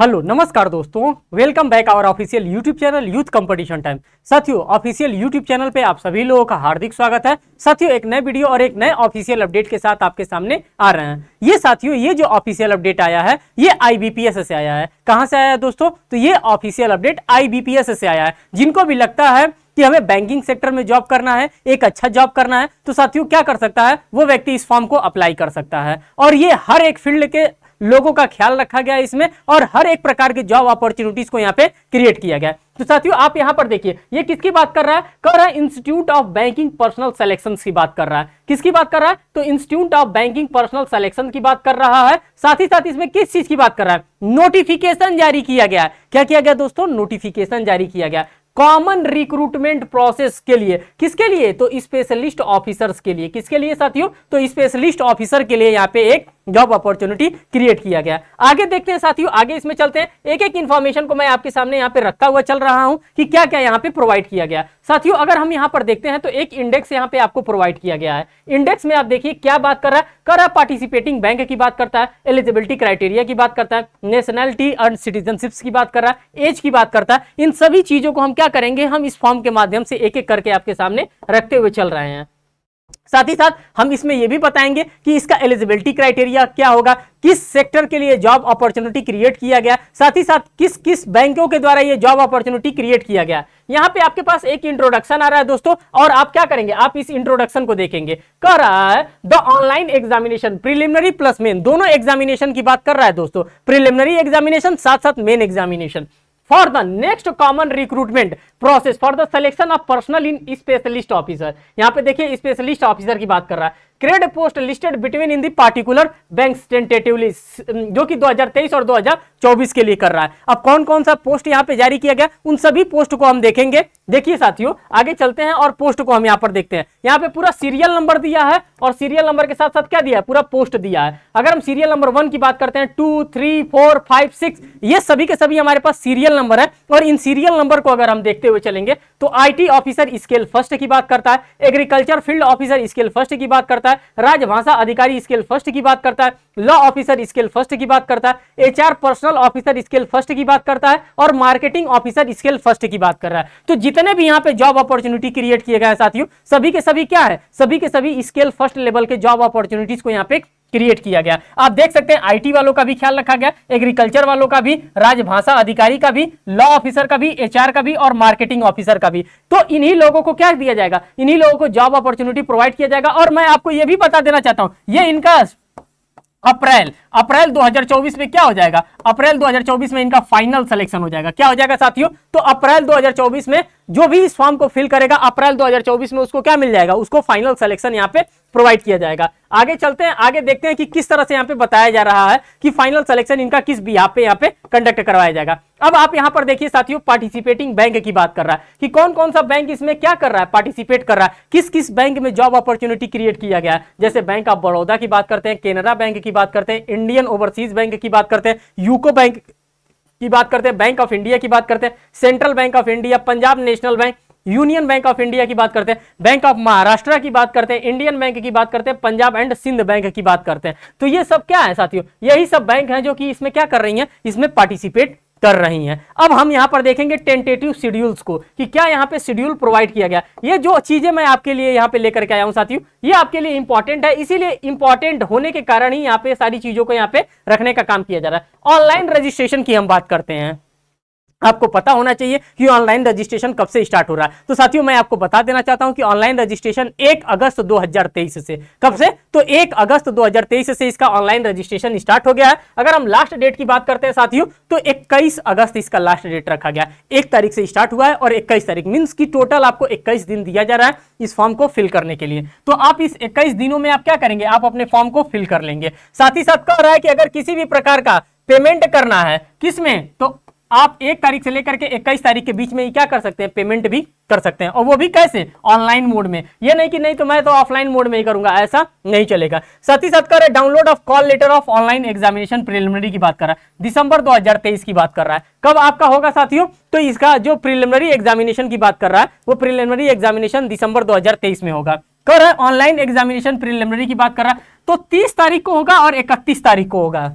Hello नमस्कार दोस्तों, welcome back our official YouTube channel youth competition time. साथियों, official YouTube channel पे आप सभी लोगों का हार्दिक स्वागत है। साथियों, एक नए वीडियो और एक नए ऑफिशियल अपडेट के साथ आपके सामने आ रहे हैं। ये साथियों, ये जो ऑफिशियल अपडेट आया है ये IBPS से आया है। कहां से आया है दोस्तों? तो ये ऑफिशियल अपडेट IBPS से आया है। जिनको भी लगता है कि हमें बैंकिंग सेक्टर में जॉब करना है, एक अच्छा जॉब करना है, तो साथियों क्या कर सकता है, वो व्यक्ति इस फॉर्म को अप्लाई कर सकता है। और ये हर एक फील्ड के लोगों का ख्याल रखा गया है इसमें, और हर एक प्रकार के जॉब अपॉर्चुनिटीज को यहाँ पे क्रिएट किया गया है। तो साथियों आप यहाँ पर देखिए, ये किसकी बात कर रहा है? कर रहा है institute of banking personal selection की बात कर रहा है। किसकी बात कर रहा है? तो institute of banking personal selection की बात कर रहा है। साथ ही साथ इसमें किस चीज की बात कर रहा है? नोटिफिकेशन जारी किया गया है। क्या किया गया दोस्तों? नोटिफिकेशन जारी किया गया कॉमन रिक्रूटमेंट प्रोसेस के लिए। किसके लिए? तो स्पेशलिस्ट ऑफिसर्स के लिए। किसके लिए साथियों? तो स्पेशलिस्ट ऑफिसर के लिए यहाँ पे एक जॉब अपॉर्चुनिटी क्रिएट किया गया। आगे देखते हैं साथियों, आगे इसमें चलते हैं। एक एक इंफॉर्मेशन को मैं आपके सामने यहाँ पे रखता हुआ चल रहा हूं कि क्या क्या यहाँ पे प्रोवाइड किया गया। साथियों अगर हम यहाँ पर देखते हैं तो एक इंडेक्स यहाँ पे आपको प्रोवाइड किया गया है। इंडेक्स में आप देखिए क्या बात कर रहा है? कर रहा है पार्टिसिपेटिंग बैंक की बात करता है, एलिजिबिलिटी क्राइटेरिया की बात करता है, नेशनैलिटी एंड सिटीजनशिप्स की बात कर रहा है, एज की बात करता है। इन सभी चीजों को हम क्या करेंगे, हम इस फॉर्म के माध्यम से एक एक करके आपके सामने रखते हुए चल रहे हैं। साथ ही साथ हम इसमें यह भी बताएंगे कि इसका एलिजिबिलिटी क्राइटेरिया क्या होगा, किस सेक्टर के लिए जॉब अपॉर्चुनिटी क्रिएट किया गया, साथ ही साथ किस किस बैंकों के द्वारा यह जॉब अपॉर्चुनिटी क्रिएट किया गया। यहां पे आपके पास एक इंट्रोडक्शन आ रहा है दोस्तों, और आप क्या करेंगे, आप इस इंट्रोडक्शन को देखेंगे। कह रहा है the online examination preliminary plus main, दोनों एग्जामिनेशन की बात कर रहा है दोस्तों। प्रिलिमिनरी एग्जामिनेशन साथ साथ main examination for the next common recruitment process for the selection of personnel in specialist officer। यहां पे देखिए स्पेशलिस्ट ऑफिसर की बात कर रहा है। ग्रेड पोस्ट लिस्टेड बिटवीन इन दी पार्टिकुलर बैंक टेंटेटिवली, जो कि 2023 और 2024 के लिए कर रहा है। अब कौन कौन सा पोस्ट यहां पे जारी किया गया, उन सभी पोस्ट को हम देखेंगे। देखिए साथियों आगे चलते हैं और पोस्ट को हम यहां पर देखते हैं। यहां पे पूरा सीरियल नंबर दिया है, और सीरियल नंबर के साथ साथ क्या दिया है, पूरा पोस्ट दिया है। अगर हम सीरियल नंबर 1 की बात करते हैं, 2, 3, 4, 5, 6, ये सभी के सभी हमारे पास सीरियल नंबर है। और इन सीरियल नंबर को अगर हम देखते हुए चलेंगे तो IT ऑफिसर स्केल फर्स्ट की बात करता है, agriculture field officer scale first की बात करता है, राजभाषा अधिकारी स्केल फर्स्ट की बात करता है, लॉ ऑफिसर स्केल फर्स्ट की बात करता है, HR personal officer scale first की बात करता है, और मार्केटिंग ऑफिसर स्केल फर्स्ट की बात कर रहा है। तो जितने भी यहाँ पे जॉब अपॉर्चुनिटी क्रिएट किए गए हैं साथियों, सभी के सभी क्या है, सभी के सभी स्केल फर्स्ट लेवल के जॉब अपॉर्चुनिटीज को यहाँ पे क्रिएट किया गया। आप देख सकते हैं IT वालों का भी ख्याल रखा गया, एग्रीकल्चर वालों का भी, राजभाषा अधिकारी का भी, लॉ ऑफिसर का भी, HR का भी, और मार्केटिंग ऑफिसर का भी। तो इन्हीं लोगों को क्या दिया जाएगा, इन्हीं लोगों को जॉब अपॉर्चुनिटी प्रोवाइड किया जाएगा। और मैं आपको यह भी बता देना चाहता हूं, ये इनका अप्रैल 2024 में क्या हो जाएगा, अप्रैल 2024 में इनका फाइनल सिलेक्शन हो जाएगा। क्या हो जाएगा साथियों? तो अप्रैल 2024 में जो भी इस फॉर्म को फिल करेगा, अप्रैल 2024 में उसको क्या मिल जाएगा, उसको फाइनल सिलेक्शन यहाँ पे प्रोवाइड किया जाएगा। आगे चलते हैं, आगे देखते हैं कि किस तरह से यहाँ पे बताया जा रहा है कि फाइनल सिलेक्शन इनका किस बिहाफ पे यहाँ पे कंडक्ट करवाया जाएगा। अब आप यहाँ पर देखिए साथियों, पार्टिसिपेटिंग बैंक की बात कर रहा है कि कौन कौन सा बैंक इसमें क्या कर रहा है, पार्टिसिपेट कर रहा है, किस किस बैंक में जॉब अपॉर्चुनिटी क्रिएट किया गया है। जैसे बैंक ऑफ बड़ौदा की बात करते हैं, केनरा बैंक की बात करते हैं, इंडियन ओवरसीज बैंक की बात करते हैं, यूको बैंक की बात करते हैं, बैंक ऑफ इंडिया की बात करते हैं, central bank of India, Punjab national bank, union bank of India की बात करते हैं, बैंक ऑफ महाराष्ट्र की बात करते हैं, इंडियन बैंक की बात करते हैं, पंजाब एंड सिंध बैंक की बात करते हैं। तो ये सब क्या है साथियों, यही सब बैंक हैं जो कि इसमें क्या कर रही हैं, इसमें पार्टिसिपेट कर रही हैं। अब हम यहां पर देखेंगे टेंटेटिव शेड्यूल्स को कि क्या यहां पे शेड्यूल प्रोवाइड किया गया। ये जो चीजें मैं आपके लिए यहां पे लेकर के आया हूं साथियों, ये आपके लिए इंपॉर्टेंट है, इसीलिए इंपॉर्टेंट होने के कारण ही यहां पे सारी चीजों को यहां पे रखने का काम किया जा रहा है। ऑनलाइन रजिस्ट्रेशन की हम बात करते हैं। आपको पता होना चाहिए कि ऑनलाइन रजिस्ट्रेशन कब से स्टार्ट हो रहा है। तो साथियों मैं आपको बता देना चाहता हूं कि ऑनलाइन रजिस्ट्रेशन 1 अगस्त 2023 से, कब से? तो 1 अगस्त 2023 से इसका ऑनलाइन रजिस्ट्रेशन स्टार्ट हो गया है। अगर हम लास्ट डेट की बात करते हैं साथियों, तो 21 अगस्त इसका लास्ट डेट रखा गया। 1 तारीख से स्टार्ट हुआ है और 21 तारीख मींस की टोटल आपको 21 दिन दिया जा रहा है इस फॉर्म को फिल करने के लिए। तो आप इस 21 दिनों में आप क्या करेंगे, आप अपने फॉर्म को फिल कर लेंगे। साथ ही साथ कह रहा है कि अगर किसी भी प्रकार का पेमेंट करना है, किसमें, तो आप 1 तारीख से लेकर के 21 तारीख के बीच में ही क्या कर सकते हैं, पेमेंट भी कर सकते हैं। और वो भी कैसे, ऑनलाइन मोड में। ये नहीं कि नहीं तो मैं तो ऑफलाइन मोड में ही करूंगा, ऐसा नहीं चलेगा। साथ ही साथ कर रहा है download of call letter of online examination preliminary की बात कर रहा है, दिसंबर 2023 की बात कर रहा है। कब आपका होगा साथियों? तो इसका जो प्रिलिमिनरी एग्जामिनेशन की बात कर रहा है, वो प्रिलिमिनरी एग्जामिनेशन दिसंबर 2023 में होगा। कर रहा है ऑनलाइन एग्जामिनेशन प्रिलिमिनरी की बात कर रहा है, तो 30 तारीख को होगा और 31 तारीख को होगा।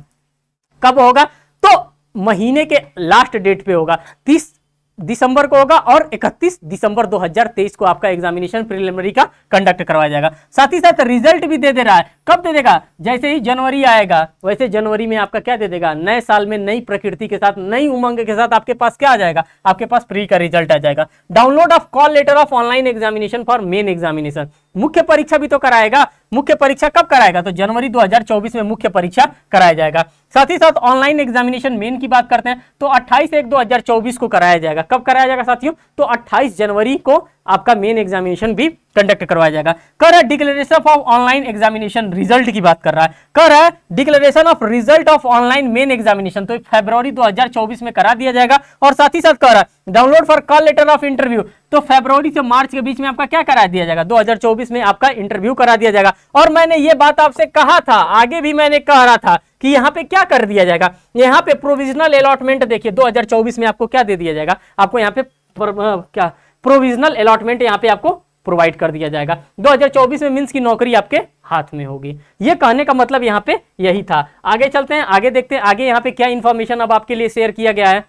कब होगा? तो महीने के लास्ट डेट पे होगा, 30 दिसंबर को होगा और 31 दिसंबर 2023 को आपका एग्जामिनेशन प्रिलिमिनरी का कंडक्ट करवाया जाएगा। साथ ही साथ रिजल्ट भी दे रहा है। कब दे देगा? जैसे ही जनवरी आएगा वैसे जनवरी में आपका क्या दे देगा, नए साल में नई प्रकृति के साथ, नई उमंग के साथ आपके पास क्या आ जाएगा, आपके पास प्री का रिजल्ट आ जाएगा। Download of call letter of online examination for main examination. मुख्य परीक्षा भी तो कराएगा। मुख्य परीक्षा कब कराएगा? तो जनवरी 2024 में मुख्य परीक्षा कराया जाएगा। साथ ही साथ ऑनलाइन एग्जामिनेशन मेन की बात करते हैं तो 28/1/2024 को कराया जाएगा। कब कराया जाएगा साथियों? तो 28 जनवरी को आपका मेन एग्जामिनेशन भी कंडक्ट करवाया जाएगा। कर है declaration of online examination result की बात कर रहा है। कर है declaration of result of online main examination, तो फरवरी 2024 में करा दिया जाएगा। और साथ ही साथ कर रहा है download for call letter of interview, तो फरवरी से मार्च के बीच में आपका क्या करा दिया जाएगा, 2024 में आपका इंटरव्यू करा दिया जाएगा। और मैंने ये बात आपसे कहा था, आगे भी मैंने कह रहा था कि यहाँ पे क्या कर दिया जाएगा, यहाँ पे प्रोविजनल अलॉटमेंट देखिए 2024 में आपको क्या दे दिया जाएगा, आपको यहाँ पे क्या प्रोविजनल अलॉटमेंट यहाँ पे आपको प्रोवाइड कर दिया जाएगा। 2024 में मींस की नौकरी आपके हाथ में होगी। ये कहने का मतलब यहाँ पे यही था। आगे चलते हैं, आगे देखते हैं आगे यहाँ पे क्या इंफॉर्मेशन अब आपके लिए शेयर किया गया है।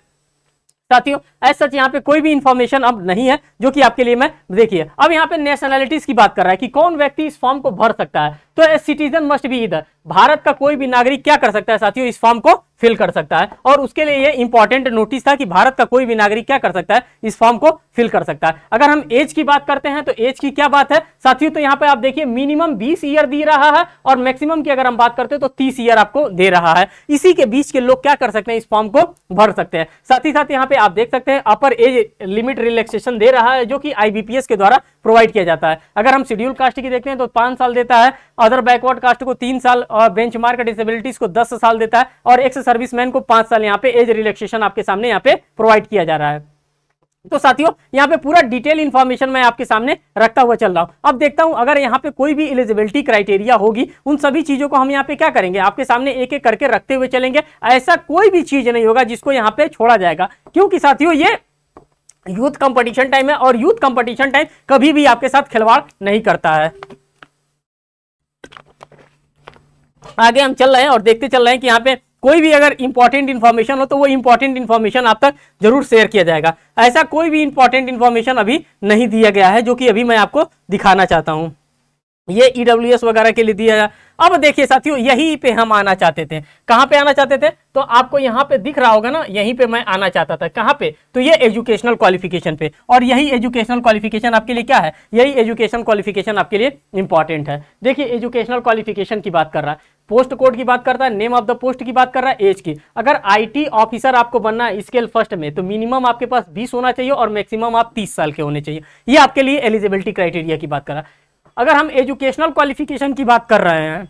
साथियों एज सच यहाँ पे कोई भी इंफॉर्मेशन अब नहीं है जो कि आपके लिए मैं देखिए अब यहाँ पे नेशनैलिटीज की बात कर रहा है कि कौन व्यक्ति इस फॉर्म को भर सकता है। तो ए सिटीजन मस्ट बी इधर, भारत का कोई भी नागरिक क्या कर सकता है साथियों, इस फॉर्म को फिल कर सकता है। और उसके लिए ये इंपॉर्टेंट नोटिस था कि भारत का कोई भी नागरिक क्या कर सकता है, इस फॉर्म को फिल कर सकता है। अगर हम एज की बात करते हैं तो एज की क्या बात है साथियों, तो यहाँ पे आप देखिए मिनिमम 20 ईयर दे रहा है और मैक्सिमम की अगर हम बात करते हैं तो 30 ईयर आपको दे रहा है। इसी के बीच के लोग क्या कर सकते हैं, इस फॉर्म को भर सकते हैं। साथ ही साथ यहाँ पे आप देख सकते हैं अपर एज लिमिट रिलैक्सेशन दे रहा है जो कि IBPS के द्वारा प्रोवाइड किया जाता है। अगर हम शेड्यूल कास्ट की देखते हैं तो 5 साल देता है, अदर बैकवर्ड कास्ट को 3 साल और बेंचमार्क डिसेबिलिटीज को 10 साल देता है और एक्स सर्विसमैन को 5 साल यहाँ पे एज रिलैक्सेशन आपके सामने यहाँ पे प्रोवाइड किया जा रहा है। तो साथियों यहाँ पे पूरा डिटेल इंफॉर्मेशन मैं आपके सामने रखता हुआ चल रहा हूं। अब देखता हूं अगर यहाँ पे कोई भी एलिजिबिलिटी क्राइटेरिया होगी, उन सभी चीजों को हम यहाँ पे क्या करेंगे, आपके सामने एक एक करके रखते हुए चलेंगे। ऐसा कोई भी चीज नहीं होगा जिसको यहाँ पे छोड़ा जाएगा, क्योंकि साथियों ये यूथ कंपटीशन टाइम है और यूथ कंपटीशन टाइम कभी भी आपके साथ खिलवाड़ नहीं करता है। आगे हम चल रहे हैं और देखते चल रहे हैं कि यहाँ पे कोई भी अगर इंपॉर्टेंट इन्फॉर्मेशन हो तो वो इंपॉर्टेंट इन्फॉर्मेशन आप तक जरूर शेयर किया जाएगा। ऐसा कोई भी इंपॉर्टेंट इन्फॉर्मेशन अभी नहीं दिया गया है जो कि अभी मैं आपको दिखाना चाहता हूं। ये EWS वगैरह के लिए दिया है। अब देखिए साथियों यहीं पे हम आना चाहते थे। कहां पे आना चाहते थे, तो आपको यहां पे दिख रहा होगा ना, यहीं पे मैं आना चाहता था। कहां पे, तो ये एजुकेशनल क्वालिफिकेशन पे। और यही एजुकेशनल क्वालिफिकेशन आपके लिए क्या है, यही एजुकेशनल क्वालिफिकेशन आपके लिए इंपॉर्टेंट है। देखिए एजुकेशनल क्वालिफिकेशन की बात कर रहा है, पोस्ट कोड की बात करता है, नेम ऑफ द पोस्ट की बात कर रहा है, एज की। अगर IT ऑफिसर आपको बनना है स्केल फर्स्ट में तो मिनिमम आपके पास 20 होना चाहिए और मैक्सिमम आप 30 साल के होने चाहिए। ये आपके लिए एलिजिबिलिटी क्राइटेरिया की बात कर रहा है। अगर हम एजुकेशनल क्वालिफिकेशन की बात कर रहे हैं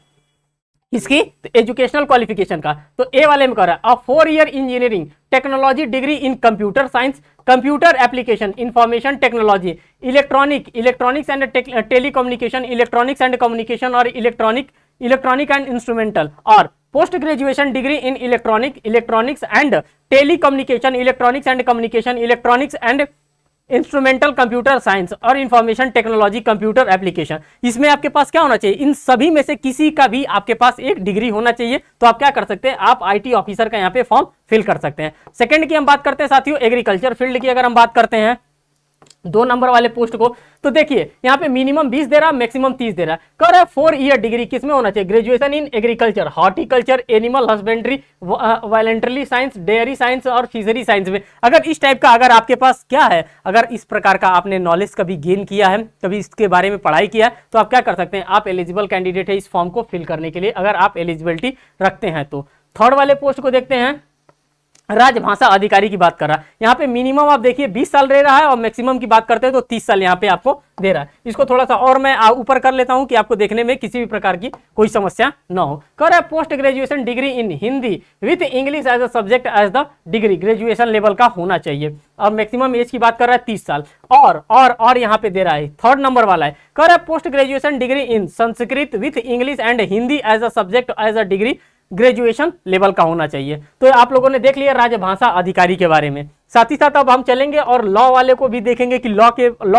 इसकी, तो एजुकेशनल क्वालिफिकेशन का तो ए वाले में कर रहा है 4 year engineering technology degree in computer science, computer application, information technology, electronics and telecommunication, electronics and communication और इलेक्ट्रॉनिक एंड इंस्ट्रूमेंटल, और post graduation degree in electronics and telecommunication, electronics and communication, electronics and instrumental computer science और information technology computer application. इसमें आपके पास क्या होना चाहिए, इन सभी में से किसी का भी आपके पास एक डिग्री होना चाहिए। तो आप क्या कर सकते हैं, आप IT ऑफिसर का यहाँ पे फॉर्म फिल कर सकते हैं। सेकंड की हम बात करते हैं साथियों एग्रीकल्चर फील्ड की। अगर हम बात करते हैं 2 नंबर वाले पोस्ट को, तो देखिए यहाँ पे मिनिमम 20 दे रहा है, मैक्सिमम 30 दे रहा है। कर है 4 ईयर डिग्री किसमें होना चाहिए, graduation in agriculture, horticulture, animal husbandry, veterinary science, dairy science और फिशरी साइंस में। अगर इस टाइप का अगर आपके पास क्या है, अगर इस प्रकार का आपने नॉलेज कभी गेन किया है, कभी इसके बारे में पढ़ाई किया है, तो आप क्या कर सकते हैं, आप एलिजिबल कैंडिडेट है इस फॉर्म को फिल करने के लिए, अगर आप एलिजिबिलिटी रखते हैं तो। थर्ड वाले पोस्ट को देखते हैं, राजभाषा अधिकारी की बात कर रहा है। यहाँ पे मिनिमम आप देखिए 20 साल दे रहा है और मैक्सिमम की बात करते हैं तो 30 साल यहाँ पे आपको दे रहा है। इसको थोड़ा सा और मैं ऊपर कर लेता हूँ कि आपको देखने में किसी भी प्रकार की कोई समस्या ना हो। कर है post graduation degree in Hindi with English as a subject as the degree, graduation level का होना चाहिए। और मैक्सिमम एज की बात कर रहा है 30 साल। और यहाँ पे दे रहा है 3rd नंबर वाला है, कर है post graduation degree in Sanskrit with English and Hindi as a subject as a degree, graduation level का होना चाहिए। तो आप लोगों ने देख लिया राजभाषा अधिकारी के बारे में। साथ ही साथ अब हम चलेंगे और लॉ वाले को भी देखेंगे कि लॉ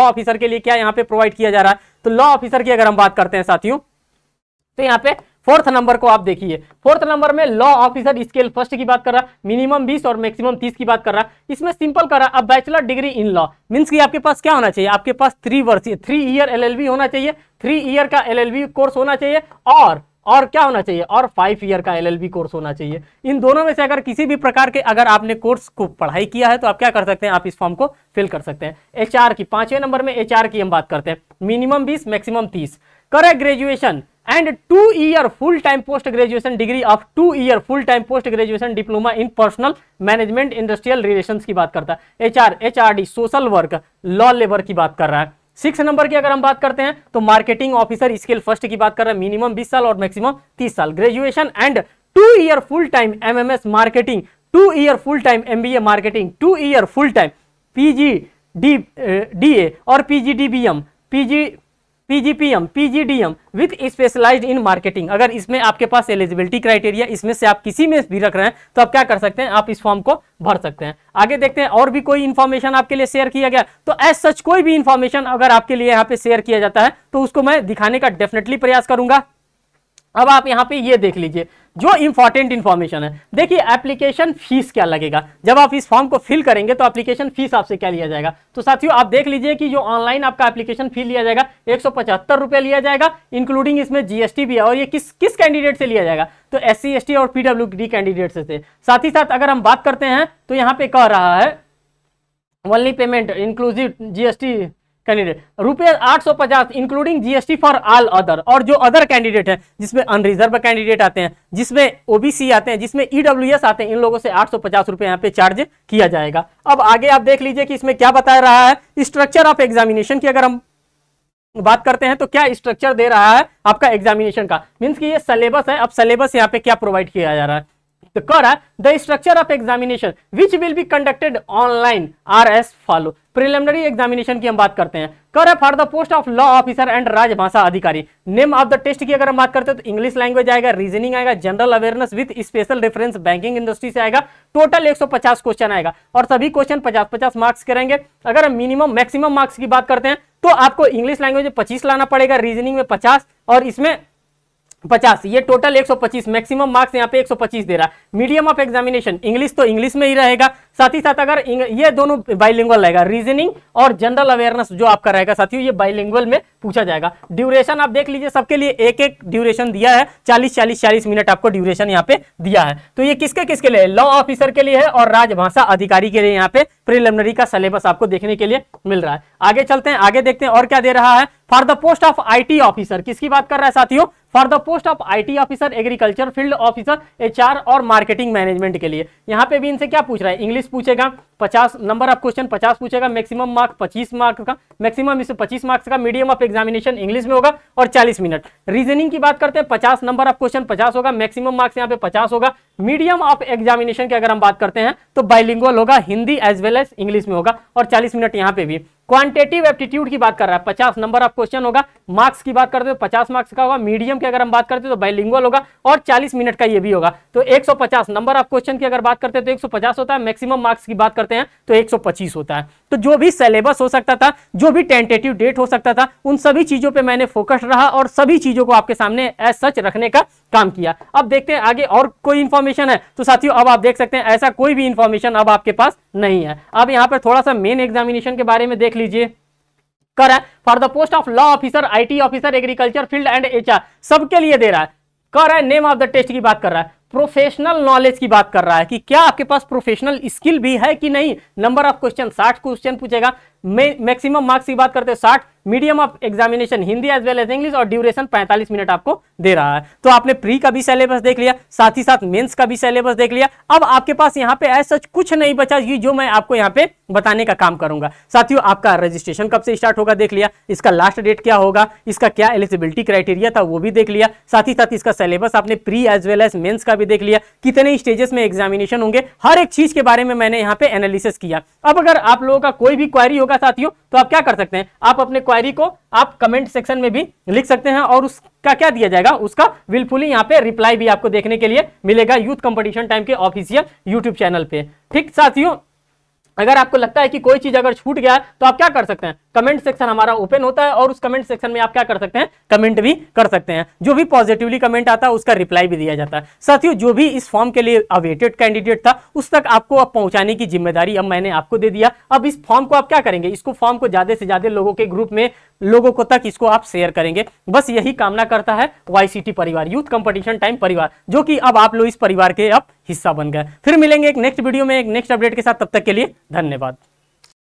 ऑफिसर के लिए क्या यहाँ पे प्रोवाइड किया जा रहा है। तो लॉ ऑफिसर की अगर हम बात करते हैं साथियों, तो यहाँ पे फोर्थ नंबर को आप देखिए, फोर्थ नंबर में लॉ ऑफिसर स्केल फर्स्ट की बात कर रहा है, मिनिमम 20 और मैक्सिमम 30 की बात कर रहा है। इसमें सिंपल कर रहा है, अब bachelor degree in law means कि आपके पास क्या होना चाहिए, आपके पास 3 ईयर LLB होना चाहिए, 3 ईयर का LLB कोर्स होना चाहिए, और क्या होना चाहिए, और 5 ईयर का LLB कोर्स होना चाहिए। इन दोनों में से अगर किसी भी प्रकार के अगर आपने कोर्स को पढ़ाई किया है तो आप क्या कर सकते हैं, आप इस फॉर्म को फिल कर सकते हैं। HR की 5वें नंबर में HR की हम बात करते हैं, मिनिमम 20 मैक्सिमम 30। करे graduation and 2 year full time post graduation degree of 2 year full time post graduation diploma in personal management industrial relations की बात करता है। HR HRD social work law labour की बात कर रहा है। 6 नंबर की अगर हम बात करते हैं तो मार्केटिंग ऑफिसर स्केल फर्स्ट की बात कर रहे हैं, मिनिमम 20 साल और मैक्सिमम 30 साल। Graduation and 2 year full time MMS marketing, 2 year full time MBA marketing, 2 year full time PGDA और PGDBM, PGPM, PGDM with specialized in marketing. अगर इसमें आपके पास एलिजिबिलिटी क्राइटेरिया इसमें से आप किसी में भी रख रहे हैं तो आप क्या कर सकते हैं, आप इस फॉर्म को भर सकते हैं। आगे देखते हैं और भी कोई इंफॉर्मेशन आपके लिए शेयर किया गया, तो एज सच कोई भी इंफॉर्मेशन अगर आपके लिए यहाँ पे शेयर किया जाता है तो उसको मैं दिखाने का डेफिनेटली प्रयास करूंगा। अब आप यहाँ पे ये देख लीजिए जो इंपॉर्टेंट इंफॉर्मेशन है। देखिए एप्लीकेशन फीस क्या लगेगा, जब आप इस फॉर्म को फिल करेंगे तो एप्लीकेशन फीस आपसे क्या लिया जाएगा। तो साथियों आप देख लीजिए कि जो ऑनलाइन आपका एप्लीकेशन फी लिया जाएगा 175 रुपये लिया जाएगा, इंक्लूडिंग इसमें GST भी है। और ये किस कैंडिडेट से लिया जाएगा, तो SC ST और PWD कैंडिडेट से। साथ ही साथ अगर हम बात करते हैं तो यहाँ पे कह रहा है only payment inclusive GST candidate ₹850 including GST for all other. और जो अदर कैंडिडेट है जिसमें अनरिजर्व कैंडिडेट आते हैं, जिसमें OBC आते हैं, जिसमें EWS आते हैं, इन लोगों से 850 रुपए यहाँ पे चार्ज किया जाएगा। अब आगे आप देख लीजिए कि इसमें क्या बता रहा है। स्ट्रक्चर ऑफ एग्जामिनेशन की अगर हम बात करते हैं तो क्या स्ट्रक्चर दे रहा है आपका एग्जामिनेशन का, मींस कि ये सिलेबस है। अब सिलेबस यहाँ पे क्या प्रोवाइड किया जा रहा है, तो कह रहा है the structure of examination which will be conducted online R S follow. Preliminary examination की हम बात करते हैं, कह रहा है for the post of law officer and राजभाषा अधिकारी। नेम ऑफ द टेस्ट की अगर हम बात करते हैं तो इंग्लिश लैंग्वेज आएगा, रीजनिंग आएगा, general awareness with special reference banking industry से आएगा। टोटल 150 क्वेश्चन आएगा और सभी क्वेश्चन 50-50 मार्क्स करेंगे। अगर हम मिनिमम मैक्सिमम मार्क्स की बात करते हैं तो आपको इंग्लिश लैंग्वेज में 25 लाना पड़ेगा, रीजनिंग में 50 और इसमें 50, ये टोटल 125। मैक्सिमम मार्क्स यहाँ पे 125 दे रहा है। मीडियम ऑफ एग्जामिनेशन इंग्लिश तो इंग्लिश में ही रहेगा, साथ ही साथ अगर ये दोनों बाइलिंगुअल रहेगा, रीजनिंग और जनरल अवेयरनेस जो आपका रहेगा साथियों ये बाइलिंगुअल में पूछा जाएगा। ड्यूरेशन आप देख लीजिए सबके लिए एक ड्यूरेशन दिया है, 40 मिनट आपको ड्यूरेशन यहाँ पे दिया है। तो ये किसके लिए, लॉ ऑफिसर के लिए है और राजभाषा अधिकारी के लिए यहाँ पे प्रिलिमिनरी का सिलेबस आपको देखने के लिए मिल रहा है। आगे चलते हैं, आगे देखते हैं और क्या दे रहा है। For the post of IT officer, किसकी बात कर रहा है साथियों, for the post of IT officer, agriculture field officer, HR और मार्केटिंग मैनेजमेंट के लिए। यहाँ पे भी इनसे क्या पूछ रहा है, इंग्लिश पूछेगा, 50 नंबर ऑफ क्वेश्चन 50 पूछेगा, मैक्सिमम मार्क्स 25 मार्क्स का, मैक्सिमम इससे 25 मार्क्स का। मीडियम ऑफ एग्जामिनेशन इंग्लिश में होगा और 40 मिनट। रीजनिंग की बात करते हैं 50 नंबर ऑफ क्वेश्चन 50 होगा, मैक्सिमम मार्क्स यहाँ पे 50 होगा। मीडियम ऑफ एग्जामिनेशन की अगर हम बात करते हैं तो बाइलिंगुअल होगा, Hindi as well as English में होगा और 40 मिनट यहाँ पे भी। क्वांटिटेटिव एप्टीट्यूड की बात कर रहा है, 50 नंबर ऑफ क्वेश्चन होगा, मार्क्स की बात करते हैं 50 मार्क्स का होगा। मीडियम की अगर हम बात करते हैं तो बाइलिंगुअल होगा और 40 मिनट का ये भी होगा। तो 150 नंबर ऑफ क्वेश्चन की अगर बात करते हैं तो 150 होता है, मैक्सिमम मार्क्स की बात करते हैं तो 125 होता है। तो जो भी सिलेबस हो सकता था, जो भी टेंटेटिव डेट हो सकता था, उन सभी चीजों पे मैंने फोकस रहा और सभी चीजों को आपके सामने एज सच रखने का काम किया। अब देखते हैं आगे और कोई इंफॉर्मेशन है तो साथियों अब आप देख सकते हैं ऐसा कोई भी इंफॉर्मेशन अब आपके पास नहीं है। अब यहाँ पर थोड़ा सा मेन एग्जामिनेशन के बारे में देख लीजिए। कर रहा है for the post of law officer, IT officer, agriculture field and HR सबके लिए दे रहा है। कर रहा है नेम ऑफ द टेस्ट की बात कर रहा है, प्रोफेशनल नॉलेज की बात कर रहा है कि क्या आपके पास प्रोफेशनल स्किल भी है कि नहीं। नंबर ऑफ क्वेश्चन 60 क्वेश्चन पूछेगा, मैक्सिमम मार्क्स की बात करते हैं 60। Medium of examination Hindi as well as English और ड्यूरेशन 45 मिनट आपको दे रहा है। तो आपने प्री का भी सिलेबस देख लिया, साथ ही साथ मेंस का भी सिलेबस देख लिया। अब आपके पास यहाँ पे ऐसा सच कुछ नहीं बचा जो मैं आपको यहाँ पे बताने का काम करूंगा। साथियों आपका रजिस्ट्रेशन कब से स्टार्ट होगा देख लिया, इसका लास्ट डेट क्या होगा, इसका क्या एलिजिबिलिटी क्राइटेरिया था वो भी देख लिया, साथ ही साथ इसका सिलेबस आपने pre as well as mains का भी देख लिया, कितने स्टेजेस में एग्जामिनेशन होंगे, हर एक चीज के बारे में मैंने यहाँ पे एनालिसिस किया। अब अगर आप लोगों का कोई भी क्वेरी होगा साथियों तो आप क्या कर सकते हैं, आप अपने क्वेरी को आप कमेंट सेक्शन में भी लिख सकते हैं और उसका क्या दिया जाएगा, उसका विलफुली यहाँ पे रिप्लाई भी आपको देखने के लिए मिलेगा यूथ कंपटीशन टाइम के ऑफिशियल यूट्यूब चैनल पे। ठीक साथियों, अगर आपको लगता है कि कोई चीज अगर छूट गया है तो आप क्या कर सकते हैं, कमेंट सेक्शन हमारा ओपन होता है और उस कमेंट सेक्शन में आप क्या कर सकते हैं, कमेंट भी कर सकते हैं। जो भी पॉजिटिवली कमेंट आता है उसका रिप्लाई भी दिया जाता है। साथियों, जो भी इस फॉर्म के लिए अवेटेड कैंडिडेट था उस तक आपको अब पहुंचाने की जिम्मेदारी अब मैंने आपको दे दिया। अब इस फॉर्म को आप क्या करेंगे, इसको फॉर्म को ज्यादा से ज्यादा लोगों के ग्रुप में लोगों को तक इसको आप शेयर करेंगे। बस यही कामना करता है YCT परिवार, यूथ कंपटीशन टाइम परिवार, जो कि अब आप लोग इस परिवार के अब हिस्सा बन गए। फिर मिलेंगे एक नेक्स्ट वीडियो में एक नेक्स्ट अपडेट के साथ, तब तक के लिए धन्यवाद।